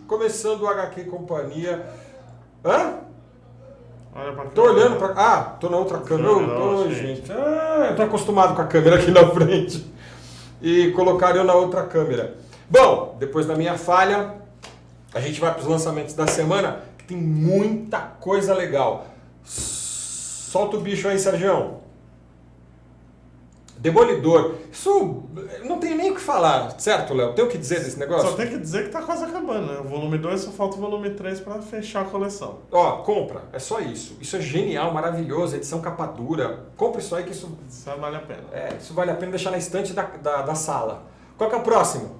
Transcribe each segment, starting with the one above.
Começando o HQ Companhia. Hã? Olha pra cá. Tô olhando pra... Ah, tô na outra câmera. Ô, gente. Eu tô acostumado com a câmera aqui na frente. E colocar eu na outra câmera. Bom, depois da minha falha, a gente vai para os lançamentos da semana, que tem muita coisa legal. Solta o bicho aí, Sergião. Demolidor. Isso não tem nem o que falar, certo, Léo? Tem o que dizer desse negócio? Só tem que dizer que tá quase acabando, né? O volume 2 só falta o volume 3 pra fechar a coleção. Ó, compra. É só isso. Isso é genial, maravilhoso. Edição capa dura. Compra isso aí que isso... Isso vale a pena. Isso vale a pena deixar na estante da sala. Qual que é o próximo?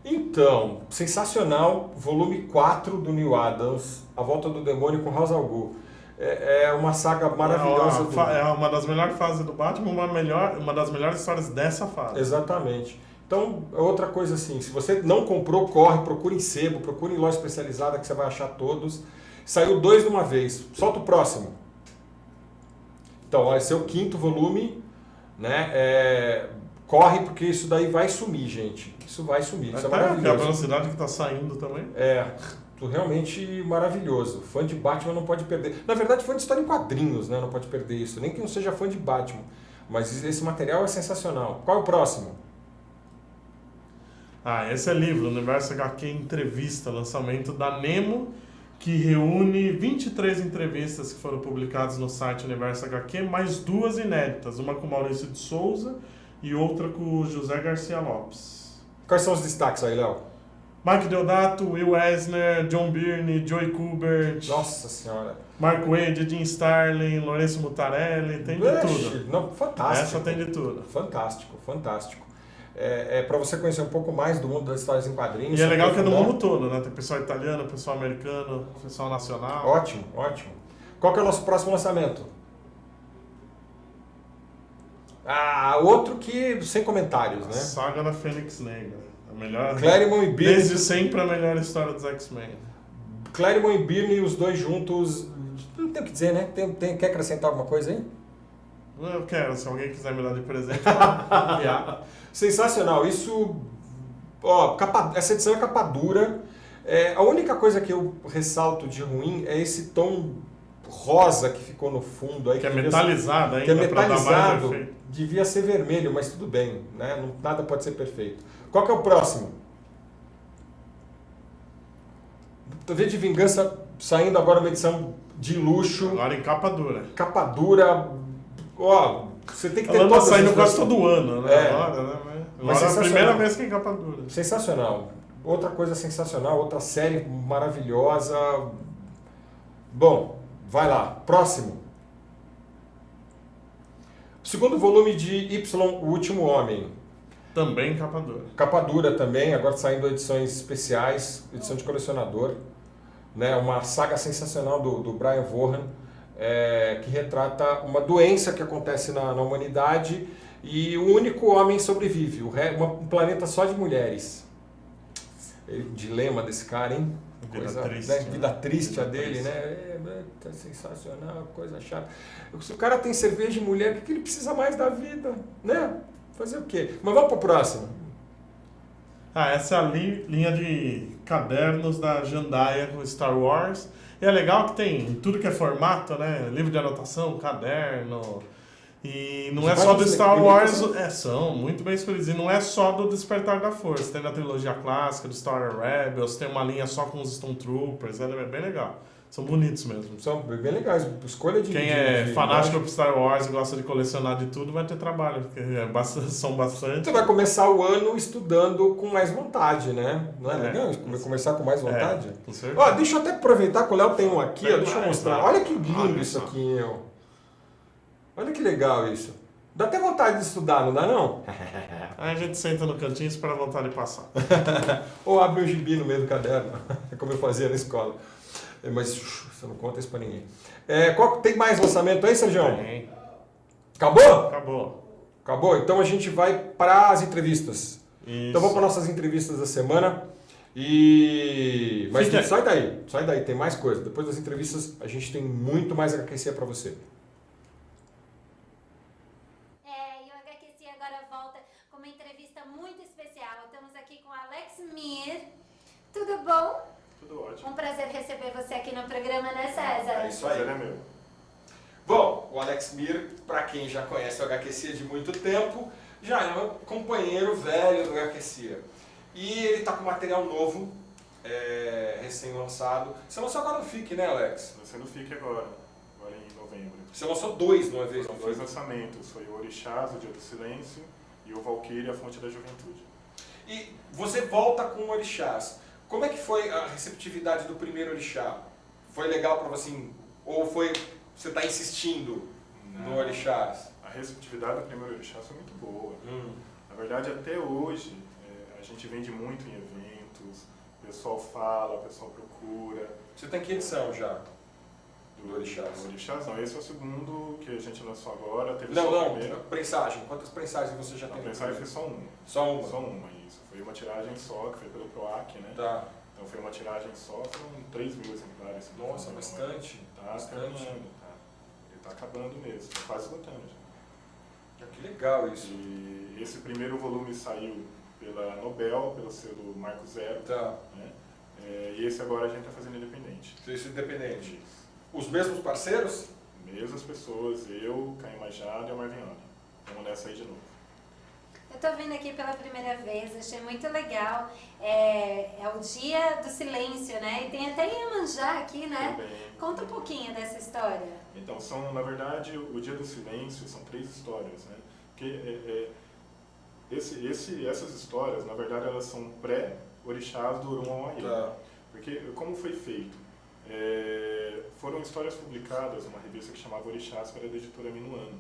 Então, sensacional. Volume 4 do Neil Adams. A Volta do Demônio com Ra's al Ghul. É uma saga maravilhosa. É uma das melhores fases do Batman, uma das melhores histórias dessa fase. Exatamente. Então, outra coisa assim, se você não comprou, corre, procure em sebo, procure em loja especializada que você vai achar todos. Saiu 2 de uma vez. Solta o próximo. Então, ó, esse é o 5º volume, né? Corre porque isso daí vai sumir, gente. Isso vai sumir. Isso é maravilhoso. A velocidade que está saindo também. Realmente maravilhoso. Fã de Batman não pode perder. Na verdade, fã de história em quadrinhos, né? Não pode perder isso. Nem que não seja fã de Batman. Mas esse material é sensacional. Qual é o próximo? Esse é livro, Universo HQ Entrevista, lançamento da Nemo, que reúne 23 entrevistas que foram publicadas no site Universo HQ, mais 2 inéditas, uma com Maurício de Souza e outra com o José Garcia Lopes. Quais são os destaques aí, Léo? Mike Deodato, Will Eisner, John Byrne, Joey Kubert. Nossa Senhora. Mark Waid, Jim Starlin, Lourenço Mutarelli, tem de tudo. Não, fantástico. Essa tem de tudo. Fantástico, fantástico. Para você conhecer um pouco mais do mundo das histórias em quadrinhos. E é legal que é no mundo todo, né? Tem pessoal italiano, pessoal americano, pessoal nacional. Ótimo, ótimo. Qual que é o nosso próximo lançamento? Outro que sem comentários, né? Saga da Fênix Negra. A melhor. Claremont e Byrne. Desde sempre a melhor história dos X-Men. Claremont e Byrne, os dois juntos. Não tem o que dizer, né? Quer acrescentar alguma coisa aí? Eu quero, se alguém quiser me dar de presente, pode. Sensacional. Isso. Essa edição é capa dura. A única coisa que eu ressalto de ruim é esse tom rosa que ficou no fundo aí. Que é metalizado ainda. Que é metalizado. Devia ser vermelho, mas tudo bem, né? Nada pode ser perfeito. Qual que é o próximo? V de Vingança saindo agora uma edição de luxo. Agora em capa dura. Capa dura. Você tem que ter todas saindo quase todo ano, né? Mas é a primeira vez que é capa dura. Sensacional. Outra coisa sensacional, outra série maravilhosa. Bom, vai lá. Próximo. Segundo volume de Y, O Último Homem. Também capa dura. Capa dura também, agora saindo edições especiais, edição de colecionador. Né? Uma saga sensacional do Brian Vaughan, que retrata uma doença que acontece na humanidade e o único homem sobrevive, um planeta só de mulheres. O dilema desse cara, hein? Vida triste a dele, né? Tá sensacional, coisa chata. Se o cara tem cerveja e mulher, o que ele precisa mais da vida, né? Fazer o quê? Mas vamos pro próximo. Essa é a linha de cadernos da Jandaia com Star Wars. E é legal que tem tudo que é formato, né? Livro de anotação, caderno. E não é só do Star Wars, são muito bem escolhidos. E não é só do Despertar da Força. Tem na trilogia clássica, do Star Wars Rebels, tem uma linha só com os Stormtroopers, é bem legal. São bonitos mesmo. São bem legais. Escolha de... Quem é fanático por Star Wars e gosta de colecionar de tudo vai ter trabalho, porque são bastante. Você vai começar o ano estudando com mais vontade, né? Não é legal começar com mais vontade? Com certeza. Deixa eu até aproveitar que o Léo tem um aqui, deixa eu mostrar. Olha que lindo isso aqui, meu. Olha que legal isso. Dá até vontade de estudar, não dá não? Aí a gente senta no cantinho e espera a vontade de passar. Ou abre um gibi no meio do caderno, como eu fazia na escola. Mas você não conta isso pra ninguém. Tem mais lançamento aí, Sérgio? Tem. Acabou? Acabou? Então a gente vai para as entrevistas. Isso. Então vamos para nossas entrevistas da semana. Mas sai daí, tem mais coisa. Depois das entrevistas a gente tem muito mais HQC para você. E o HQC agora volta com uma entrevista muito especial. Estamos aqui com Alex Mir. Tudo bom, isso Mas aí. ele é meu. Bom, o Alex Mir, para quem já conhece o HQcia de muito tempo, já é um companheiro velho do HQcia. E ele está com material novo, recém-lançado. Você lançou agora no FIC, né, Alex? Você não fique agora em novembro. Você lançou dois numa vez São no dois FIC. lançamentos, foi o Orixás, o Dia do Silêncio, e o Valkyrie, a Fonte da Juventude. E você volta com o Orixás. Como é que foi a receptividade do primeiro Orixá? Foi legal para você, ou foi você está insistindo no Orixás? A receptividade do primeiro Orixás foi muito boa. Na verdade, até hoje, a gente vende muito em eventos, o pessoal fala, o pessoal procura. Você tem que edição já do Orixás? O Orixás não, esse é o segundo que a gente lançou agora. Teve Não, só o não, primeiro. prensagem. Quantas prensagens você já A tem? mensagem foi só uma. Só uma? Só uma, isso. Foi uma tiragem só, que foi pelo PROAC, né? Tá. Então foi uma tiragem só, foram 3 mil exemplares. se não me Nossa, engano. bastante. Tá Bastante. acabando, tá. Ele tá acabando mesmo, tá quase esgotando já. Que legal isso. E esse primeiro volume saiu pela Nobel, pelo selo Marco Zero, Tá. né? E esse agora a gente está fazendo independente. Isso independente. Isso. Os mesmos parceiros? Mesmas pessoas, eu, Caio Majado e a Marvinhona. Vamos nessa aí de novo. Eu tô vindo aqui pela primeira vez, achei muito legal. É o Dia do Silêncio, né? E tem até Iemanjá aqui, né? Também. Conta um pouquinho dessa história. Então, na verdade, o Dia do Silêncio são 3 histórias, né? Porque essas histórias, na verdade, elas são pré-orixás do Orum Awaiê. Tá. Porque, como foi feito? Foram histórias publicadas numa revista que chamava Orixás, que era da editora Minuano.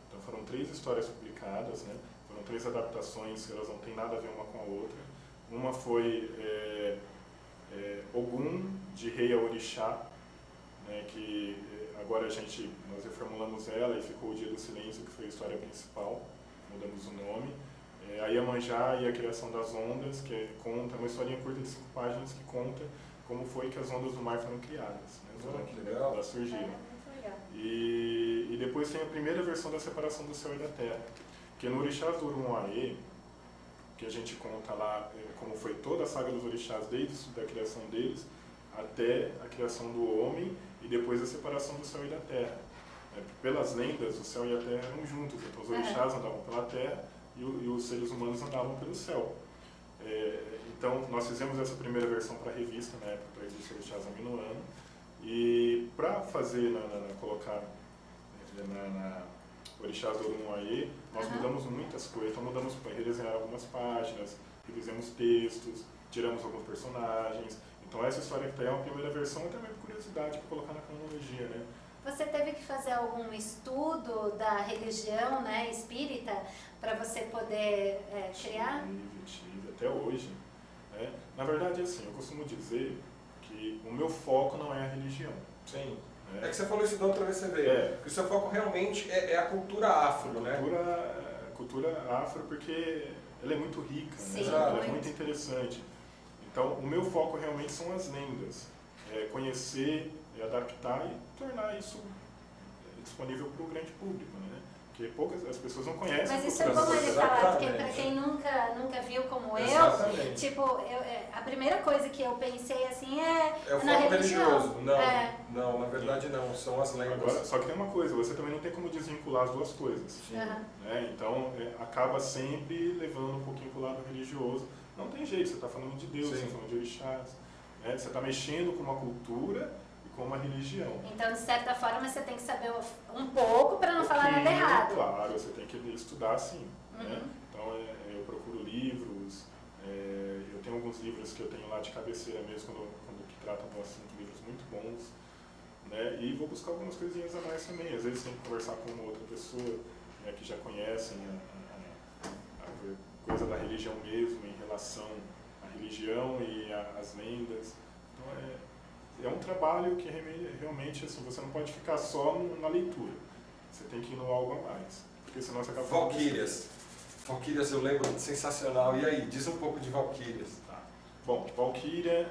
Então, foram 3 histórias publicadas, né? Foram 3 adaptações, elas não têm nada a ver uma com a outra. Uma foi Ogum, de Rei a Orixá, né, que agora nós reformulamos ela e ficou o Dia do Silêncio, que foi a história principal, mudamos o nome. A Iemanjá e a Criação das Ondas, que conta, uma historinha curta de 5 páginas que conta como foi que as ondas do mar foram criadas, né, Que legal. elas surgiram. Muito legal. E depois tem a primeira versão da separação do céu e da terra, que é no Orixás do Orum Awaiê, que a gente conta lá como foi toda a saga dos orixás, desde a criação deles até a criação do homem e depois a separação do céu e da terra. Pelas lendas, o céu e a terra eram juntos, então os orixás andavam pela terra e os seres humanos andavam pelo céu. Então nós fizemos essa primeira versão para a revista, na época, para existir Orixás há Minuano, e para fazer, colocar na Orixás do Orum Awaiê, nós mudamos muitas coisas, então mudamos para redesenhar algumas páginas, fizemos textos, tiramos alguns personagens. Então essa história que está aí é uma primeira versão, até mesmo curiosidade para colocar na cronologia, né? Você teve que fazer algum estudo da religião, né, espírita, para você poder criar? Tive, até hoje. Né? Na verdade, assim, eu costumo dizer que o meu foco não é a religião. Sim. Né? É que você falou isso da outra vez que você veio. Porque o seu foco realmente é a cultura afro, né? Cultura afro, porque ela é muito rica, Sim, né? Ela é muito. muito interessante. Então, o meu foco realmente são as lendas. Conhecer, adaptar e tornar isso disponível para o grande público, né? Porque as pessoas não conhecem. Mas a isso é cultura bom ele brasileira. falar, porque Exatamente. para quem nunca viu como Exatamente. tipo, a primeira coisa que eu pensei assim É o na foco religião. religioso. Não, É. não, na verdade não. São as lendas. Agora, só que tem uma coisa, você também não tem como desvincular as duas coisas. Aham. Né? Então, acaba sempre levando um pouquinho para o lado religioso. Não tem jeito, você está falando de Deus, Sim. você está falando de orixás. Né? Você está mexendo com uma cultura e com uma religião. Então, de certa forma, você tem que saber um pouco para não falar nada errado. Claro, você tem que estudar sim. Né? Uhum. Então, eu procuro livros, eu tenho alguns livros que eu tenho lá de cabeceira mesmo, quando que tratam do assunto, livros muito bons. Né? E vou buscar algumas coisinhas a mais também. Às vezes tem que conversar com uma outra pessoa, né, que já conhecem a coisa da religião mesmo, em relação à religião e às lendas. Então, é um trabalho que realmente assim, você não pode ficar só na leitura. Você tem que ir no algo a mais. Porque senão você acaba... Valquírias. Valquírias eu lembro, sensacional. E aí, diz um pouco de Valquírias. Tá. Bom, Valkyria,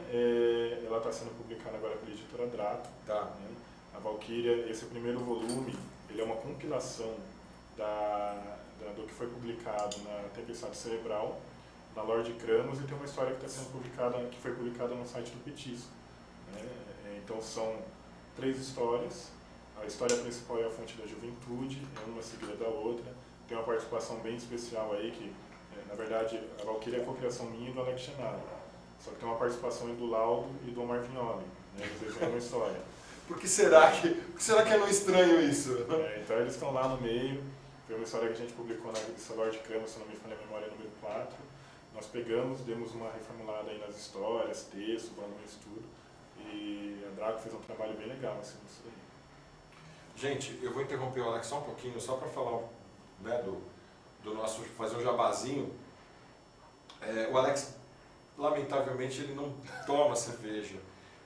ela está sendo publicada agora pela editora Draco. Tá. Né? A Valkyria, esse primeiro volume, ele é uma compilação do que foi publicado na Tempestade Cerebral, na Lorde Cramos, e tem uma história que está sendo publicada, que foi publicada no site do Petisco. Né? Então são 3 histórias. A história principal é a Fonte da Juventude, é uma seguida da outra. Tem uma participação bem especial aí, que na verdade a Valkyria é a cocriação minha e do Alex Chenaro. Só que tem uma participação aí do Laudo e do Omar Vignoli, né? Eles desenham uma história. Por que será que é não estranho isso? Então eles estão lá no meio. Foi uma história que a gente publicou na revista Lord Cramo, se não me falha a memória, número 4. Nós pegamos, demos uma reformulada aí nas histórias, texto, volumes, tudo. E a Draco fez um trabalho bem legal assim, nisso aí. Gente, eu vou interromper o Alex só um pouquinho, só para falar, né, do nosso, fazer um jabazinho. O Alex, lamentavelmente, ele não toma cerveja.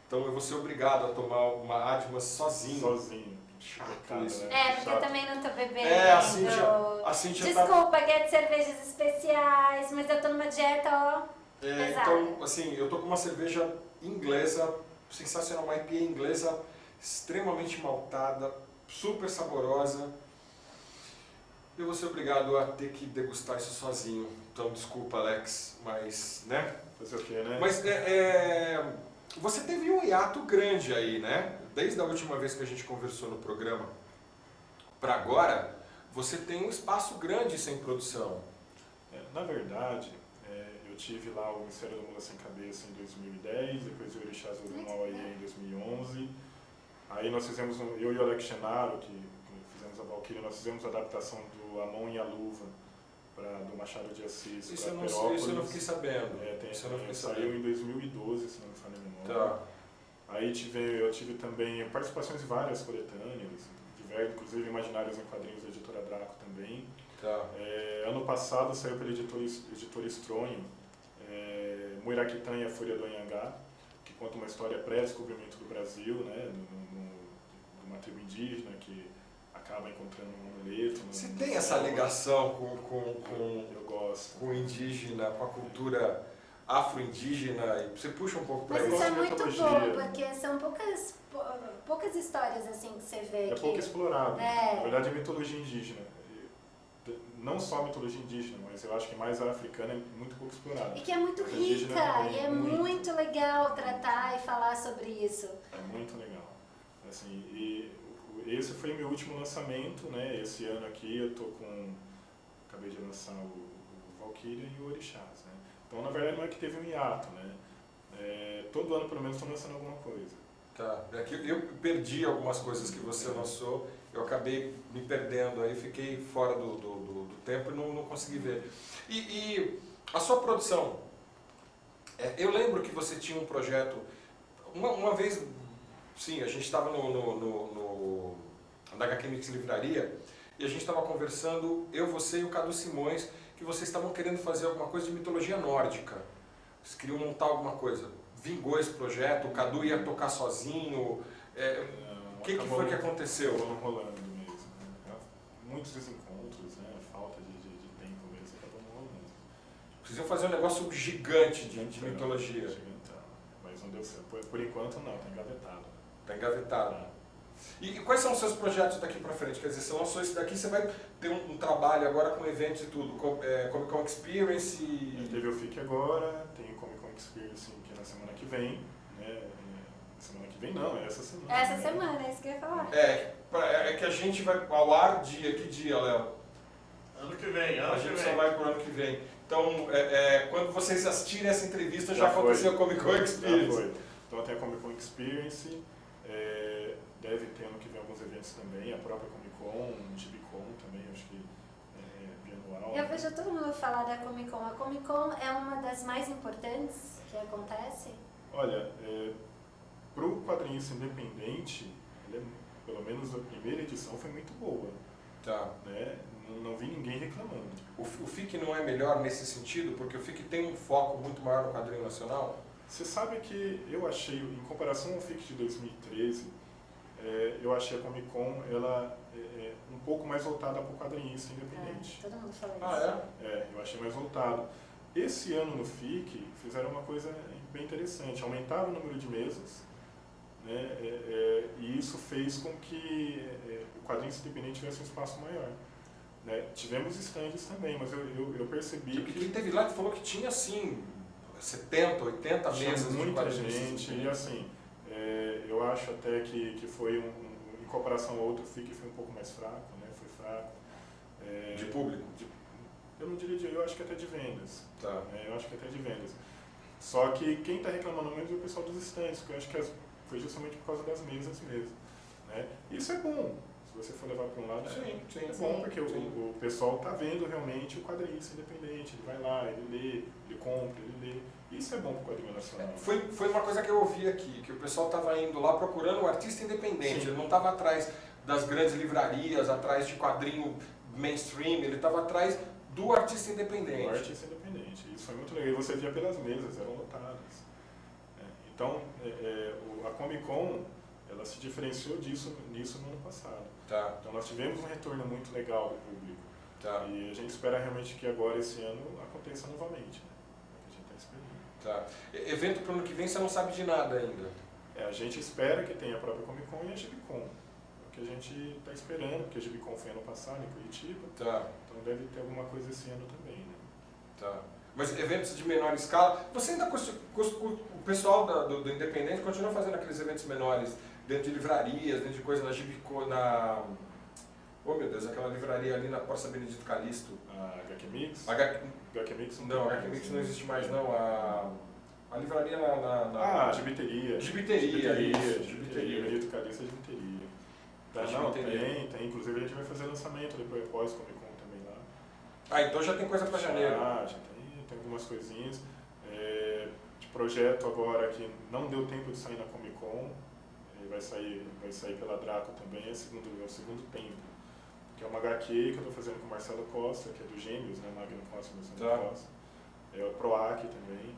Então eu vou ser obrigado a tomar uma Admas sozinho. Sozinho. Chato isso. Porque eu também não tô bebendo. A Cíntia tá... Desculpa, quer de cervejas especiais, mas eu tô numa dieta, ó, pesada. Então, assim, eu tô com uma cerveja inglesa, sensacional, uma IPA inglesa, extremamente maltada, super saborosa. Eu vou ser obrigado a ter que degustar isso sozinho. Então, desculpa, Alex, mas, né? Fazer o quê, né? Mas você teve um hiato grande aí, né? Desde a última vez que a gente conversou no programa para agora, você tem um espaço grande sem produção. Na verdade, eu tive lá o Mistério da Mula Sem Cabeça em 2010, depois o Orixás do Mal aí em 2011. Aí nós fizemos, eu e o Alex Chenaro, que fizemos a Valkyria, nós fizemos a adaptação do A Mão e a Luva, do Machado de Assis. Isso eu não fiquei sabendo. Saiu em 2012, se não me falha a memória. Tá. Aí eu tive também participações em várias coletâneas, inclusive Imaginários em Quadrinhos da editora Draco também. Tá. Ano passado saiu pela editora Estronho, Muiraquitã e a Fúria do Anhangá, que conta uma história pré-descobrimento do Brasil, né, de uma tribo indígena que acaba encontrando um amuleto. Você tem essa ligação Eu gosto. com o indígena, com a cultura afro-indígena, e você puxa um pouco para Mas isso? isso é muito mitologia. bom, porque são poucas histórias assim que você vê É aqui. pouco explorado. Na verdade, é mitologia indígena. Não só a mitologia indígena, mas eu acho que mais a africana é muito pouco explorada. E que é muito A indígena rica, também, e é muito legal tratar e falar sobre isso. É muito legal. Assim, e esse foi meu último lançamento, né? Esse ano aqui eu tô acabei de lançar o Valkyria e o Orixás, né? Então, na verdade, não é que teve um hiato, né? Todo ano, pelo menos, estou lançando alguma coisa. Tá. Eu perdi algumas coisas que você lançou, eu acabei me perdendo aí, fiquei fora do tempo e não consegui ver. E a sua produção, eu lembro que você tinha um projeto, uma vez, sim, a gente estava na HQ Mix Livraria e a gente estava conversando, você e o Cadu Simões, que vocês estavam querendo fazer alguma coisa de mitologia nórdica. Vocês queriam montar alguma coisa. Vingou esse projeto, o Cadu ia tocar sozinho. O que foi que aconteceu? Acabou não rolando mesmo. Né? Muitos desencontros, né? Falta de tempo mesmo, acabou não rolando. Vocês iam fazer um negócio gigante de mitologia. Gigantão. Mas não deu certo. Por enquanto não, está engavetado. Está engavetado. E quais são os seus projetos daqui para frente? Quer dizer, você lançou isso daqui, você vai ter um trabalho agora com eventos e tudo, Comic Con Experience Teve o FIC agora, tem o Comic Con Experience que é na semana que vem, né? Semana que vem não, é essa semana. Essa semana, é isso que eu ia falar. É que a gente vai ao ar que dia, Léo? Ano que vem, A gente só vai pro ano que vem. Então, quando vocês assistirem essa entrevista, já aconteceu a Comic Con Experience. Já foi. Então tem a Comic Con Experience, deve ter ano que vem alguns eventos também, a própria Comic Con, o TBCon também, acho que bianual. Eu vejo todo mundo falar da Comic Con. A Comic Con é uma das mais importantes que acontece? Olha, para o quadrinista independente, pelo menos a primeira edição foi muito boa. Tá. Né? Não vi ninguém reclamando. O FIC não é melhor nesse sentido, porque o FIC tem um foco muito maior no quadrinho nacional? Você sabe que eu achei, em comparação ao FIC de 2013, eu achei a Comic Con ela um pouco mais voltada para o quadrinista independente. Todo mundo fala isso. Eu achei mais voltado. Esse ano no FIC fizeram uma coisa bem interessante, aumentaram o número de mesas, né? E isso fez com que o quadrinista independente tivesse um espaço maior. Né? Tivemos estandes também, mas eu percebi que quem teve lá que falou que tinha assim 70, 80 mesas de muita quadrinhos. gente, e assim, eu acho até que foi em comparação ao outro FIC foi um pouco mais fraco, né? Foi fraco. De público? Eu não diria, eu acho que até de vendas. Tá. Eu acho que até de vendas. Só que quem está reclamando muito é o pessoal dos estandes, porque eu acho que foi justamente por causa das mesas mesmo. Né? Isso é bom. Se você for levar para um lado, Sim, é bom, porque o pessoal está vendo realmente o quadrinista independente. Ele vai lá, ele lê, ele compra, ele lê. Isso é bom para o quadrinho nacional. Foi uma coisa que eu ouvi aqui, que o pessoal estava indo lá procurando o artista independente. Sim. Ele não estava atrás das grandes livrarias, atrás de quadrinho mainstream, ele estava atrás do artista independente. O artista independente. Isso foi muito legal. E você via pelas mesas, eram lotadas. Então, a Comic Con, ela se diferenciou nisso no ano passado. Tá. Então nós tivemos um retorno muito legal do público. Tá. E a gente espera realmente que agora, esse ano, aconteça novamente. Né? É o que a gente está esperando. Tá. Evento para o ano que vem você não sabe de nada ainda. A gente espera que tenha a própria Comic Con e a Gibicon. É o que a gente está esperando, porque a Gibicon foi ano passado em Curitiba. Tá. Então deve ter alguma coisa esse ano também. Né? Tá. Mas eventos de menor escala, você ainda o pessoal do Independente continua fazendo aqueles eventos menores dentro de livrarias, dentro de coisa na Gibicon, oh meu Deus, aquela livraria ali na Porta Benedito Calixto. A HQ Mix? HQ Mix não, a HQ Mix não existe mais não, a livraria a Gibiteria. Gibiteria. Benedito Calixto é Gibiteria. Tá, não, tem. Inclusive a gente vai fazer lançamento depois Comic Con também lá. Ah, então já tem coisa para janeiro. Já tem algumas coisinhas. De projeto agora que não deu tempo de sair na Comic Con, vai sair pela Draco também, é o segundo tempo. Que é uma HQ que eu estou fazendo com o Marcelo Costa, que é do Gêmeos, né? Magno Costa e Marcelo Costa. É o PROAC também.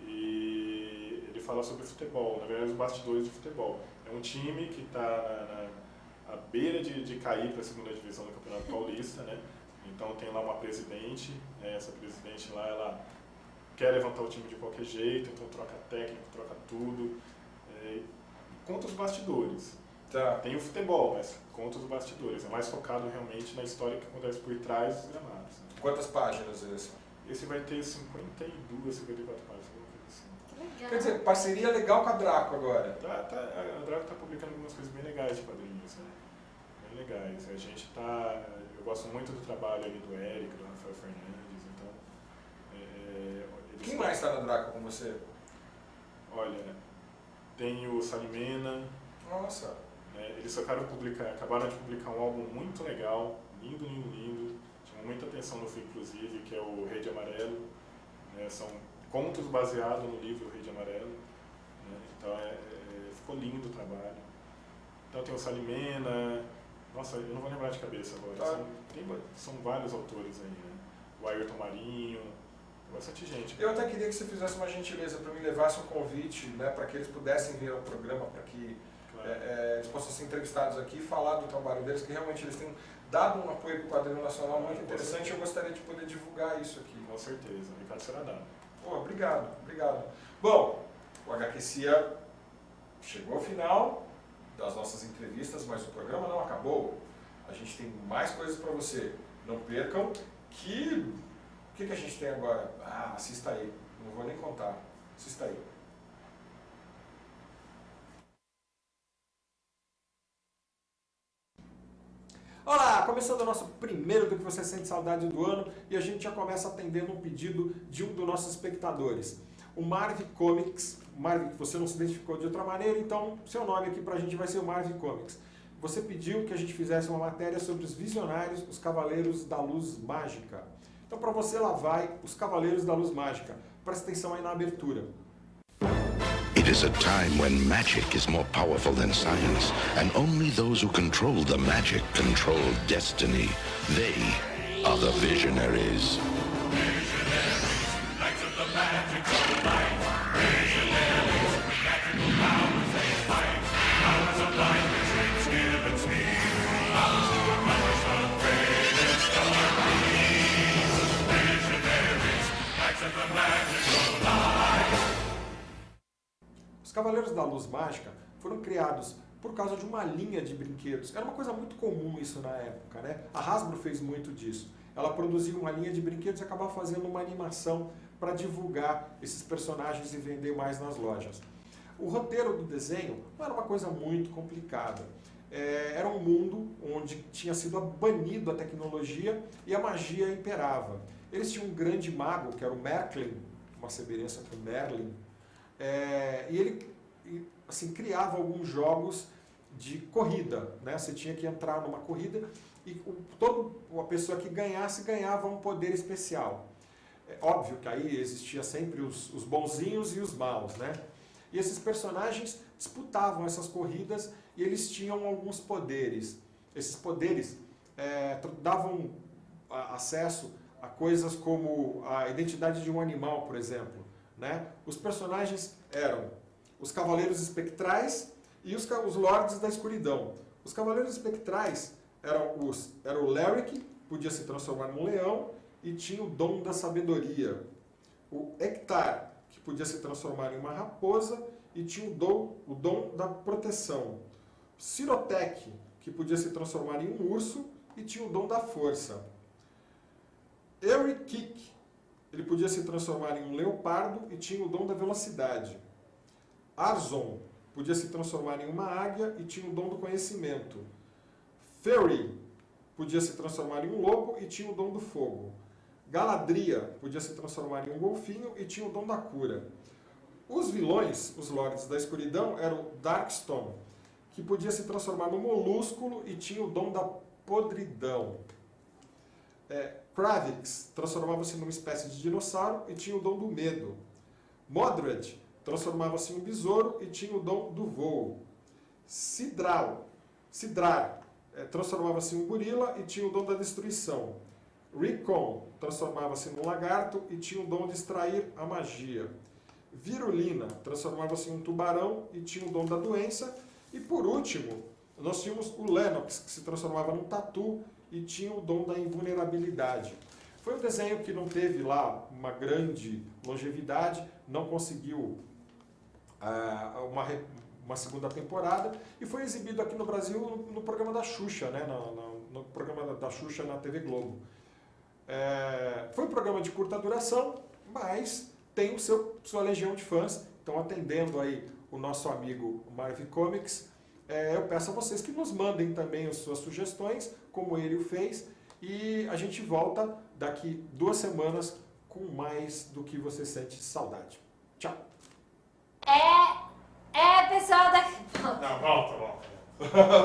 E ele fala sobre futebol, na verdade os bastidores de futebol. É um time que está à beira de cair para a segunda divisão do Campeonato Paulista, né? Então tem lá uma presidente, essa presidente lá, ela quer levantar o time de qualquer jeito, então troca técnico, troca tudo. Conta os bastidores. Tá. Tem o futebol, mas conta os bastidores. É mais focado realmente na história que acontece por trás dos gramados. Né? Quantas páginas esse? Esse vai ter 52, 54 páginas, alguma coisa assim. Legal. Quer dizer, parceria legal com a Draco agora. A Draco está publicando algumas coisas bem legais de quadrinhos, né? Bem legais. A gente tá... Eu gosto muito do trabalho ali do Érico, do Rafael Fernandes, então... Quem mais está na Draco com você? Olha, tem o Salimena. Nossa. Eles acabaram de publicar um álbum muito legal, lindo. Chamou muita atenção no FIC, inclusive, que é o Rei de Amarelo. São contos baseados no livro Rei de Amarelo. Então ficou lindo o trabalho. Então tem o Salimena. Nossa, eu não vou lembrar de cabeça agora. Tá. São vários autores aí, né? O Ayrton Marinho. Bastante gente. Eu até queria que você fizesse uma gentileza para me levasse um convite, né, para que eles pudessem vir ao programa, para que eles possam ser entrevistados aqui e falar do trabalho deles, que realmente eles têm dado um apoio para o quadrinho nacional muito interessante e eu gostaria de poder divulgar isso aqui. Com certeza, o Ricardo será dado. Pô, obrigado. Bom, o HQcia chegou ao final das nossas entrevistas, mas o programa não acabou. A gente tem mais coisas para você. Não percam que... O que a gente tem agora? Assista aí. Não vou nem contar. Assista aí. Olá! Começando o nosso primeiro do que você sente saudade do ano e a gente já começa atendendo um pedido de um dos nossos espectadores. O Marv Comics. Marv, você não se identificou de outra maneira, então seu nome aqui pra gente vai ser o Marv Comics. Você pediu que a gente fizesse uma matéria sobre os visionários, os Cavaleiros da Luz Mágica. Então, para você, lá vai Os Cavaleiros da Luz Mágica. Presta atenção aí na abertura. It is a time when magic is more powerful than science, and only those who control the magic control destiny. They are the visionaries. Knights of the magical light. Visionaries, magical powers they fight. Powers of light which reach skill and speed. Powers of greatest authority. Visionaries, knights of the magical light. Os Cavaleiros da Luz Mágica foram criados por causa de uma linha de brinquedos. Era uma coisa muito comum isso na época, né? A Hasbro fez muito disso. Ela produzia uma linha de brinquedos e acabava fazendo uma animação para divulgar esses personagens e vender mais nas lojas. O roteiro do desenho não era uma coisa muito complicada. Era um mundo onde tinha sido banido a tecnologia e a magia imperava. Eles tinham um grande mago, que era o Merlin, uma semelhança com Merlin, e ele assim, criava alguns jogos de corrida, né? Você tinha que entrar numa corrida e a pessoa que ganhasse ganhava um poder especial. É óbvio que aí existia sempre os bonzinhos e os maus, né? E esses personagens disputavam essas corridas e eles tinham alguns poderes. Esses poderes davam acesso a coisas como a identidade de um animal, por exemplo, né? Os personagens eram os Cavaleiros Espectrais e os Lordes da Escuridão. Os Cavaleiros Espectrais eram o Leric, podia se transformar num leão e tinha o dom da sabedoria. O Hectar, que podia se transformar em uma raposa e tinha o dom da proteção. Sirotec, que podia se transformar em um urso e tinha o dom da força. Eurykik, ele podia se transformar em um leopardo e tinha o dom da velocidade. Arzon podia se transformar em uma águia e tinha o dom do conhecimento. Fury podia se transformar em um lobo e tinha o dom do fogo. Galadria podia se transformar em um golfinho e tinha o dom da cura. Os vilões, os Lordes da Escuridão, eram o Darkstone, que podia se transformar num molúsculo e tinha o dom da podridão. Kravix transformava-se numa espécie de dinossauro e tinha o dom do medo. Modred transformava-se em um besouro e tinha o dom do voo. Sidrar transformava-se em um gorila e tinha o dom da destruição. Rickon transformava-se num lagarto e tinha o dom de extrair a magia. Virulina transformava-se em um tubarão e tinha o dom da doença. E por último, nós tínhamos o Lennox, que se transformava num tatu e tinha o dom da invulnerabilidade. Foi um desenho que não teve lá uma grande longevidade, não conseguiu uma segunda temporada e foi exibido aqui no Brasil no programa da Xuxa, né? no programa da Xuxa na TV Globo. Foi um programa de curta duração, mas tem sua legião de fãs. Então, atendendo aí o nosso amigo Marvel Comics, eu peço a vocês que nos mandem também as suas sugestões, como ele o fez, e a gente volta daqui 2 semanas com mais do que você sente saudade. Tchau! Pessoal da... Não, volta.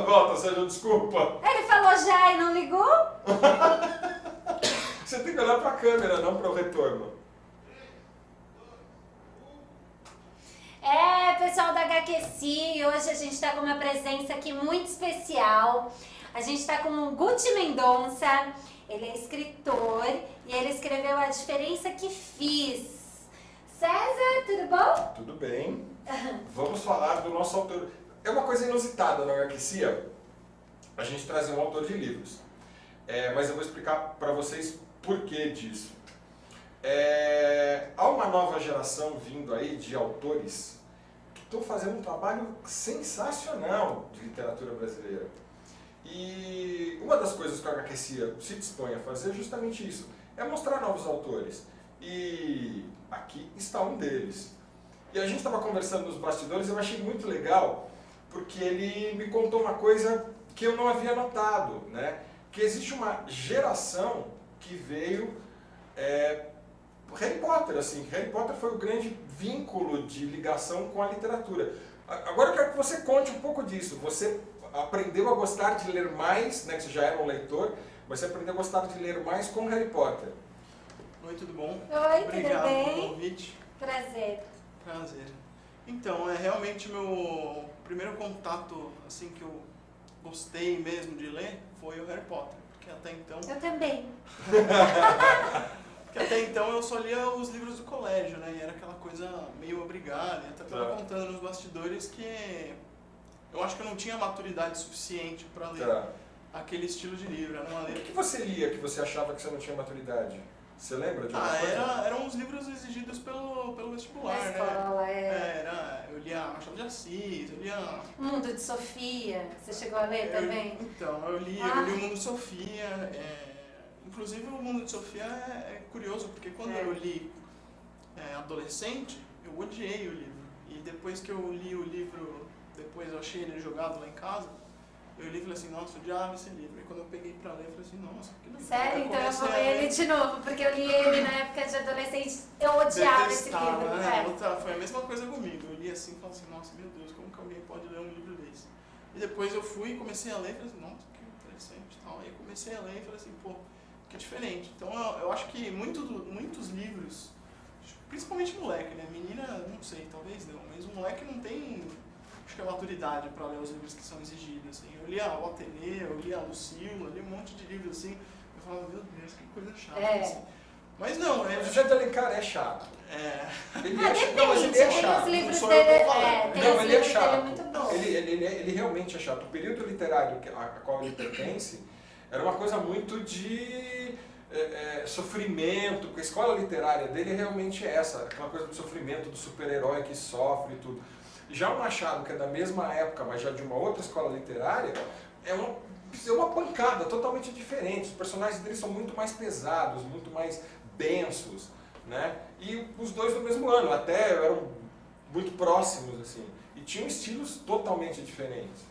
Volta, Sérgio, desculpa. Ele falou já e não ligou? Você tem que olhar para a câmera, não para o retorno. Pessoal da HQC, hoje a gente está com uma presença aqui muito especial. A gente está com o Guti Mendonça, ele é escritor e ele escreveu A Diferença que Fiz. César, tudo bom? Tudo bem. Vamos falar do nosso autor. É uma coisa inusitada na HQC, a gente trazer um autor de livros. Mas eu vou explicar para vocês por que disso. Há uma nova geração vindo aí de autores que estão fazendo um trabalho sensacional de literatura brasileira. E uma das coisas que a HQC se dispõe a fazer é justamente isso, é mostrar novos autores. E aqui está um deles. E a gente estava conversando nos bastidores e eu achei muito legal, porque ele me contou uma coisa que eu não havia notado, né? Que existe uma geração que veio... Harry Potter, assim, Harry Potter foi o grande vínculo de ligação com a literatura. Agora eu quero que você conte um pouco disso. Você aprendeu a gostar de ler mais, né, que você já era um leitor, mas você aprendeu a gostar de ler mais com Harry Potter. Oi, tudo bom? Oi, Obrigado tudo bem? pelo convite. Prazer. Prazer. Então, realmente meu primeiro contato, assim, que eu gostei mesmo de ler, foi o Harry Potter. Porque até então... Eu também. Porque até então eu só lia os livros do colégio, né? E era aquela coisa meio obrigada. E até estava contando nos bastidores que eu acho que eu não tinha maturidade suficiente para ler aquele estilo de livro. Era uma O que você lia que você achava que você não tinha maturidade? Você lembra de alguma coisa? Eram os livros exigidos pelo vestibular, Na né? escola, Eu lia Machado de Assis, eu lia... Mundo de Sofia, você chegou a ler também? Então, eu li o Mundo de Sofia. Inclusive, o Mundo de Sofia é curioso, porque quando eu li adolescente, eu odiei o livro. E depois que eu li o livro, depois eu achei ele jogado lá em casa, eu li e falei assim, nossa, eu odiava esse livro. E quando eu peguei pra ler, eu falei assim, nossa, que legal. Sério? Então eu vou ler ele de novo, porque eu li ele na época de adolescente, eu odiava esse livro. Foi a mesma coisa comigo. Eu li assim e falei assim, nossa, meu Deus, como que alguém pode ler um livro desse? E depois eu fui e comecei a ler e falei assim, nossa, que interessante e tal. Aí eu comecei a ler e falei assim, pô, que diferente. Então eu acho que muitos livros, principalmente moleque, né? Menina, não sei, talvez não, mas o moleque não tem, acho que a maturidade para ler os livros que são exigidos, assim. Eu li a Otene, eu li a Lucila, eu li um monte de livros assim, eu falava, meu Deus, que coisa chata, assim. Mas não, O José de Alencar é chato. Ele é chato. Depende, Não, mas ele é tem chato. os livros Não sou eu que dele, tô falando. tem Não, os ele é livros dele chato. muito bons. Ele realmente é chato. O período literário a qual ele pertence era uma coisa muito de sofrimento, porque a escola literária dele realmente é essa, aquela coisa do sofrimento, do super-herói que sofre e tudo. Já o Machado, que é da mesma época, mas já de uma outra escola literária, é uma pancada totalmente diferente. Os personagens dele são muito mais pesados, muito mais densos, né? E os dois do mesmo ano, até eram muito próximos, assim. E tinham estilos totalmente diferentes.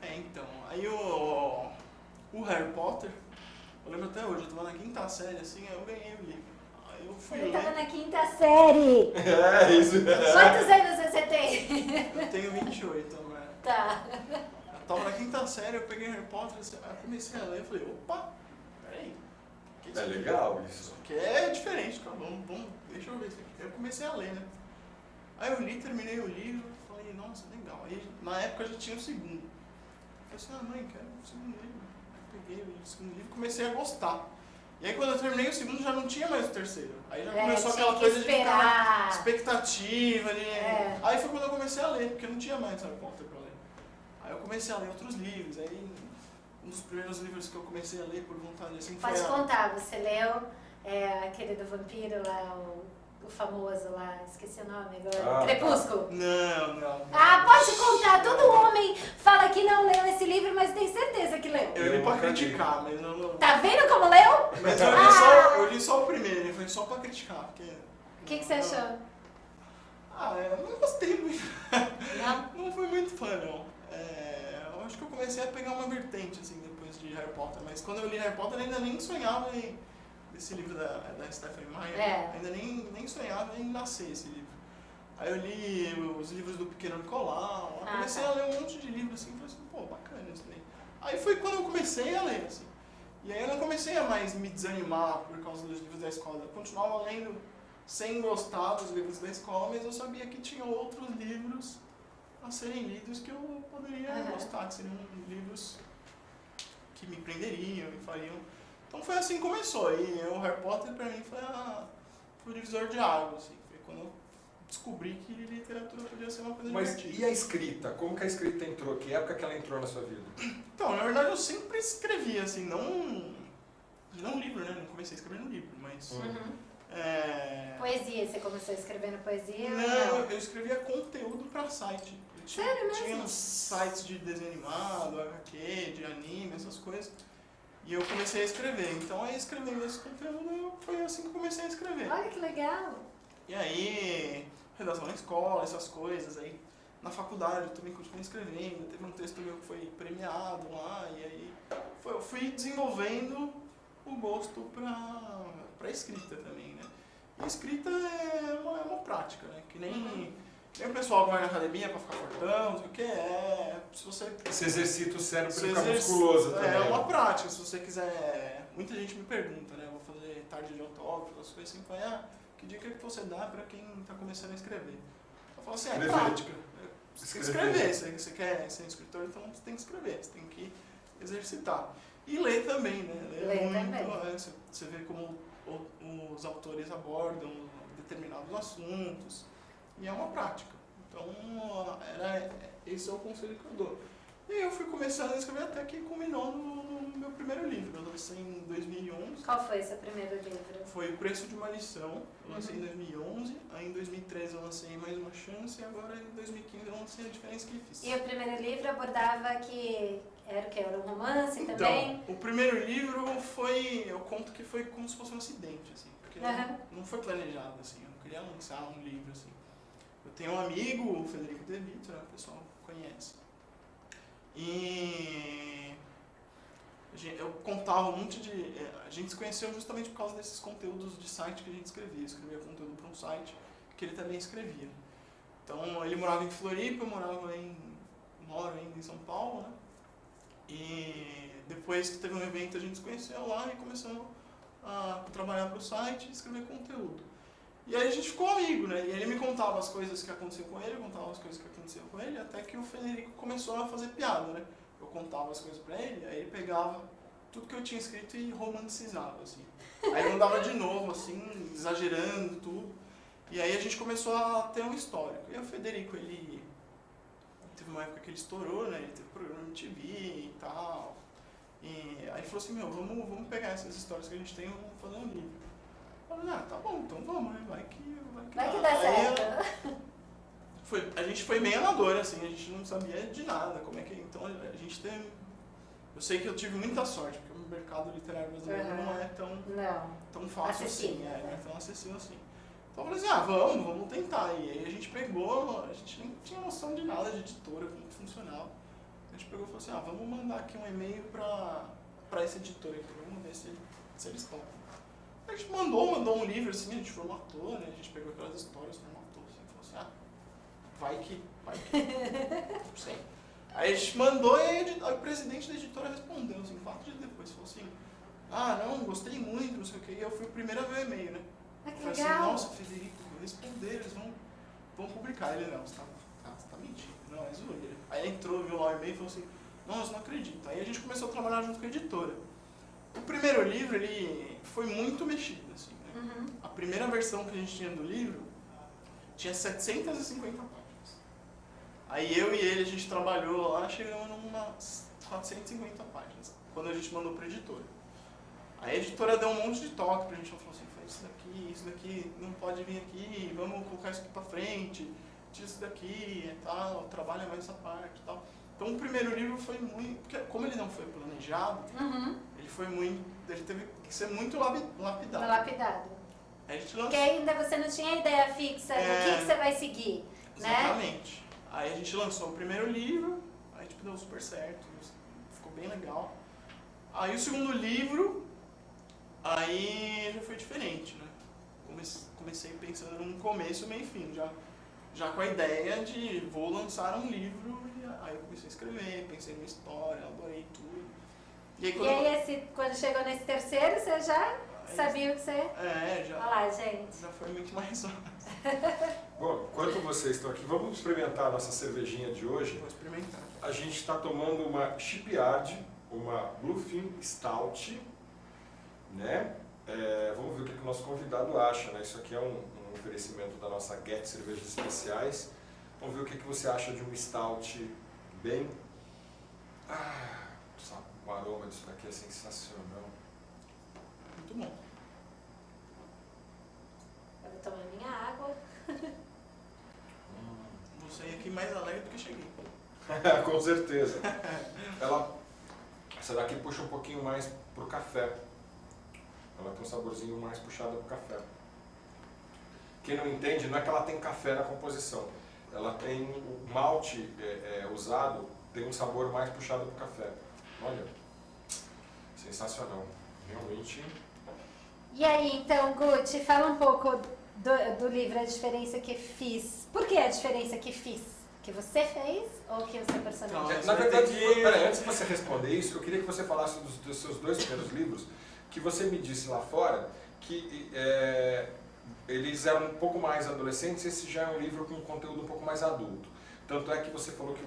Então, aí o Harry Potter, eu lembro até hoje, eu tava na 5ª série, assim, aí eu ganhei o livro. Aí eu fui Ele ler. tava na 5ª série. É, isso. Quantos anos você tem? Eu tenho 28 agora. Tá. Eu tava na 5ª série, eu peguei Harry Potter, assim, aí eu comecei a ler e falei, opa, peraí. Que isso É aqui? legal isso. Isso aqui é diferente, cara, deixa eu ver isso aqui. Eu comecei a ler, né? Aí eu li, terminei o livro, falei, nossa, legal. Aí na época já tinha o segundo. Eu falei assim, mãe, quero o segundo livro. Eu peguei o segundo livro e comecei a gostar. E aí quando eu terminei o segundo já não tinha mais o terceiro. Aí já começou tinha aquela que coisa de ficar esperar. expectativa. Aí foi quando eu comecei a ler, porque não tinha mais Harry Potter pra ler. Aí eu comecei a ler outros livros. Aí um dos primeiros livros que eu comecei a ler por vontade assim foi Pode contar, você leu aquele do vampiro lá, o famoso lá, esqueci o nome agora, Crepúsculo. Não. Ah, pode contar, todo homem fala que não leu esse livro, mas tem certeza que leu. Eu li pra criticar, mas não... Tá vendo como leu? Mas eu li só o primeiro, foi só pra criticar, porque... O que você achou? Eu não gostei muito. Não? Não fui muito fã, não. Eu acho que eu comecei a pegar uma vertente, assim, depois de Harry Potter, mas quando eu li Harry Potter eu ainda nem sonhava em... Esse livro da Stephenie Meyer, ainda nem sonhava em nascer esse livro. Aí eu li os livros do Pequeno Nicolau, comecei a ler um monte de livros assim, falei assim, pô, bacana isso daí. Aí foi quando eu comecei a ler, assim. E aí eu não comecei a mais me desanimar por causa dos livros da escola. Eu continuava lendo sem gostar dos livros da escola, mas eu sabia que tinha outros livros a serem lidos que eu poderia gostar, que seriam livros que me prenderiam e fariam... Então foi assim que começou, e o Harry Potter pra mim foi o divisor de águas, assim. Foi quando eu descobri que literatura podia ser uma coisa divertida. Mas e a escrita? Como que a escrita entrou? Que época que ela entrou na sua vida? Então, na verdade eu sempre escrevi, assim, não livro, né? Não comecei escrevendo livro, mas... Poesia, você começou escrevendo poesia? Não, eu escrevia conteúdo pra site. Sério mesmo? Tinha uns sites de desenho animado, HQ, de anime, essas coisas. E eu comecei a escrever. Então, aí escrevendo esse conteúdo, foi assim que eu comecei a escrever. Olha que legal. E aí, redação na escola, essas coisas. Aí, na faculdade, eu também continuei escrevendo. Teve um texto meu que foi premiado lá. E aí, eu fui desenvolvendo o gosto pra escrita também, né? E escrita é uma prática, né? Que nem o pessoal que vai na academia pra ficar fortão, não sei o que, se você... Você exercita o cérebro pra Você ficar musculoso também. É uma prática, se você quiser... Muita gente me pergunta, né? Eu vou fazer tarde de autógrafo, as coisas assim, fala, que dica que você dá pra quem tá começando a escrever? Eu falo assim, é prática. Você tem que escrever, você quer ser escritor, então você tem que escrever, você tem que exercitar. E ler também, né? Ler também. Você vê como os autores abordam determinados assuntos, e é uma prática. Então, esse é o conselho que eu dou. E eu fui começando a escrever até que culminou no meu primeiro livro. Eu lancei em 2011. Qual foi seu primeiro livro? Foi O Preço de uma Lição. Eu lancei em 2011. Aí em 2013 eu lancei Mais uma Chance. E agora em 2015 eu lancei A Diferença que Fiz. E o primeiro livro abordava que era o que? Era um romance também? Então, o primeiro livro eu conto que foi como se fosse um acidente, assim. Porque não foi planejado, assim. Eu não queria lançar um livro, assim. Eu tenho um amigo, o Federico De Vito, né, o pessoal conhece. E eu contava um monte de... A gente se conheceu justamente por causa desses conteúdos de site que a gente escrevia. Eu escrevia conteúdo para um site que ele também escrevia. Então, ele morava em Floripa, eu moro ainda em São Paulo, né? E depois que teve um evento, a gente se conheceu lá e começamos a trabalhar para o site e escrever conteúdo. E aí a gente ficou amigo, né? E ele me contava as coisas que aconteciam com ele, eu contava as coisas que aconteciam com ele, até que o Federico começou a fazer piada, né? Eu contava as coisas pra ele, aí ele pegava tudo que eu tinha escrito e romanticizava, assim. Aí mandava de novo, assim, exagerando tudo. E aí a gente começou a ter um histórico. E o Federico, ele... Teve uma época que ele estourou, né? Ele teve programa de TV e tal. E aí ele falou assim, vamos pegar essas histórias que a gente tem e vamos fazer um livro. Eu falei, tá bom, então vamos, né? Vai que dá certo. A gente foi meio amador, assim, a gente não sabia de nada, como é que... Então a gente tem... Eu sei que eu tive muita sorte, porque o mercado literário brasileiro não é tão fácil assim, não é tão acessível assim. Então eu falei assim, vamos tentar. E aí a gente pegou, a gente nem tinha noção de nada de editora, como que funcionava. A gente pegou e falou assim, vamos mandar aqui um e-mail pra essa editora aqui, vamos ver se eles topam. A gente mandou um livro assim, a gente formatou, né? A gente pegou aquelas histórias, formatou assim, falou assim, vai que, não sei. Aí a gente mandou e aí o presidente da editora respondeu, assim, 4 dias depois, falou assim, não, gostei muito, não sei o que, e eu fui o primeiro a ver o e-mail, né? Que falei legal. assim, nossa, Federico, responderam, eles vão publicar. Ele, não, você tá mentindo, não, é zoeira. Aí entrou, viu lá o e-mail e falou assim, nossa, não acredito. Aí a gente começou a trabalhar junto com a editora. O primeiro livro, ele foi muito mexido, assim, né? Uhum. A primeira versão que a gente tinha do livro tinha 750 páginas. Aí eu e ele, a gente trabalhou lá, chegamos umas 450 páginas, quando a gente mandou pra editora. Aí a editora deu um monte de toque pra gente, ela falou assim, faz isso daqui não pode vir aqui, vamos colocar isso aqui pra frente, tira isso daqui e tal, trabalha mais essa parte e tal. Então o primeiro livro foi muito, porque como ele não foi planejado, ele teve que ser muito lapidado. Aí a gente lançou. Porque ainda você não tinha ideia fixa do que você vai seguir, né? Exatamente. Aí a gente lançou o primeiro livro, aí tipo, deu super certo, ficou bem legal. Aí o segundo livro, aí já foi diferente, né? Comecei pensando num começo, meio e fim, já com a ideia de vou lançar um livro, e aí eu comecei a escrever, pensei na história, elaborei tudo. E aí quando chegou nesse terceiro, você já sabia o que você... já. Olha lá, gente. Já foi muito mais fácil. Bom, enquanto vocês estão aqui, vamos experimentar a nossa cervejinha de hoje. Vou experimentar. A gente está tomando uma Shipyard, uma Bluefin Stout, né? Vamos ver o que o nosso convidado acha, né? Isso aqui é um oferecimento da nossa Get Cervejas Especiais. Vamos ver o que você acha de um Stout bem... o aroma disso aqui é sensacional. Muito bom. Eu vou tomar minha água. Vou sair aqui mais alegre do que cheguei. Com certeza. Essa daqui puxa um pouquinho mais pro café. Ela tem um saborzinho mais puxado pro café. Quem não entende, não é que ela tem café na composição. Ela tem o malte usado, tem um sabor mais puxado pro café. Olha, sensacional. Realmente. E aí, então, Guti, fala um pouco do livro A Diferença que Fiz. Por que A Diferença que Fiz? Que você fez ou que você personalizou? Na verdade, peraí, antes de você responder isso, eu queria que você falasse dos seus 2 primeiros livros, que você me disse lá fora que eles eram um pouco mais adolescentes, esse já é um livro com um conteúdo um pouco mais adulto. Tanto é que você falou que